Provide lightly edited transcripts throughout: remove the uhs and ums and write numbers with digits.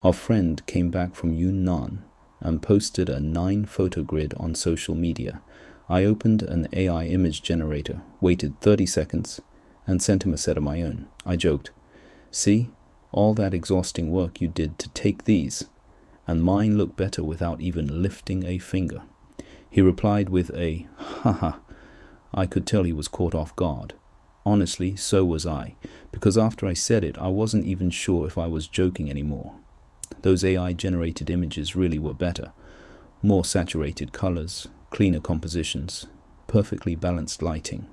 Our friend came back from Yunnan and posted a 9-photo grid on social media. I opened an AI image generator, waited 30 seconds, and sent him a set of my own. I joked, "See, all that exhausting work you did to take these, and mine look better without even lifting a finger." He replied with a, "Haha." I could tell he was caught off guard. Honestly, so was I, because after I said it, I wasn't even sure if I was joking anymore. Those AI-generated images really were better. More saturated colors, cleaner compositions, perfectly balanced lighting.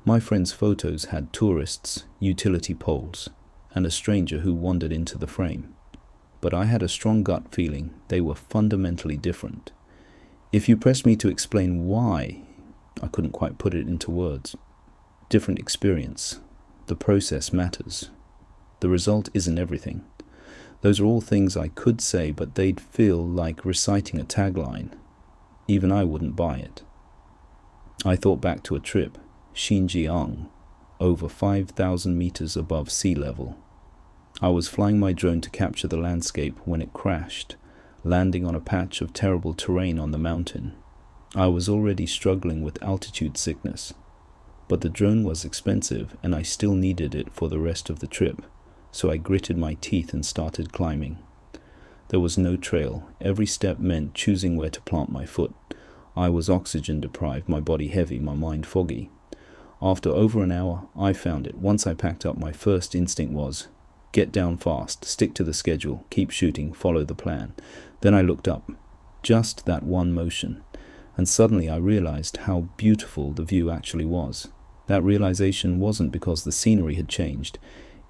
My friend's photos had tourists, utility poles, and a stranger who wandered into the frame. But I had a strong gut feeling they were fundamentally different. If you pressed me to explain why, I couldn't quite put it into words. Different experience. The process matters. The result isn't everything. Those are all things I could say, but they'd feel like reciting a tagline. Even I wouldn't buy it. I thought back to a trip, Xinjiang, over 5,000 meters above sea level. I was flying my drone to capture the landscape when it crashed, landing on a patch of terrible terrain on the mountain. I was already struggling with altitude sickness, but the drone was expensive and I still needed it for the rest of the trip, so I gritted my teeth and started climbing. There was no trail. Every step meant choosing where to plant my foot. I was oxygen deprived, my body heavy, my mind foggy. After over an hour, I found it. Once I packed up, my first instinct was, get down fast, stick to the schedule, keep shooting, follow the plan. Then I looked up, just that one motion, and suddenly I realized how beautiful the view actually was. That realization wasn't because the scenery had changed.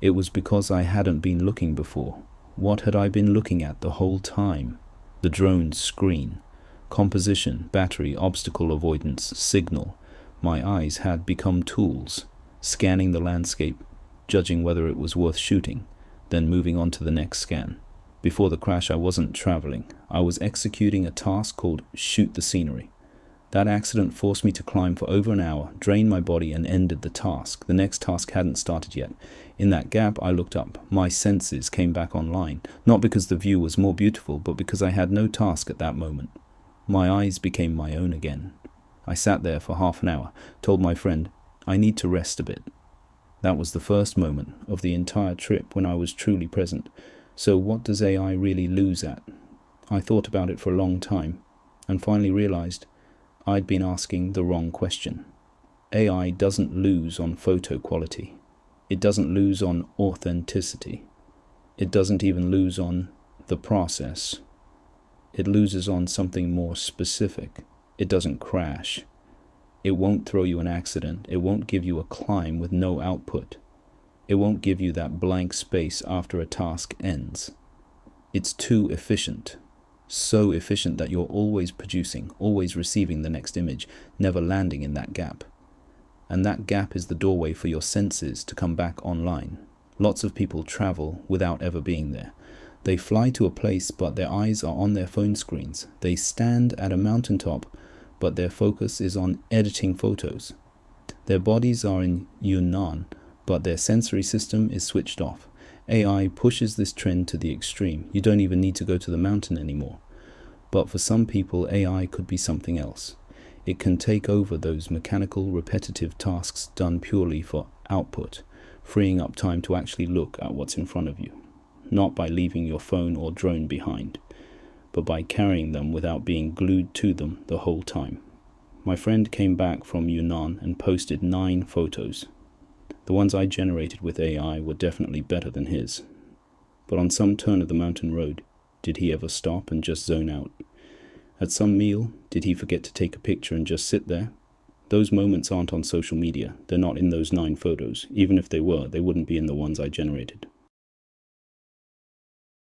It was because I hadn't been looking before. What had I been looking at the whole time? The drone's screen. Composition, battery, obstacle avoidance, signal. My eyes had become tools, scanning the landscape, judging whether it was worth shooting, then moving on to the next scan. Before the crash, I wasn't traveling. I was executing a task called shoot the scenery. That accident forced me to climb for over an hour, drained my body, and ended the task. The next task hadn't started yet. In that gap, I looked up. My senses came back online, not because the view was more beautiful, but because I had no task at that moment. My eyes became my own again. I sat there for half an hour, told my friend, I need to rest a bit. That was the first moment of the entire trip when I was truly present. So what does AI really lose at? I thought about it for a long time, and finally realized I'd been asking the wrong question. AI doesn't lose on photo quality. It doesn't lose on authenticity. It doesn't even lose on the process. It loses on something more specific. It doesn't crash. It won't throw you an accident. It won't give you a climb with no output. It won't give you that blank space after a task ends. It's too efficient. So efficient that you're always producing, always receiving the next image, never landing in that gap. And that gap is the doorway for your senses to come back online. Lots of people travel without ever being there. They fly to a place, but their eyes are on their phone screens. They stand at a mountaintop, but their focus is on editing photos. Their bodies are in Yunnan, but their sensory system is switched off. AI pushes this trend to the extreme. You don't even need to go to the mountain anymore. But for some people, AI could be something else. It can take over those mechanical, repetitive tasks done purely for output, freeing up time to actually look at what's in front of you. Not by leaving your phone or drone behind, but by carrying them without being glued to them the whole time. My friend came back from Yunnan and posted 9 photos. The ones I generated with AI were definitely better than his. But on some turn of the mountain road, did he ever stop and just zone out? At some meal, did he forget to take a picture and just sit there? Those moments aren't on social media. They're not in those 9 photos. Even if they were, they wouldn't be in the ones I generated.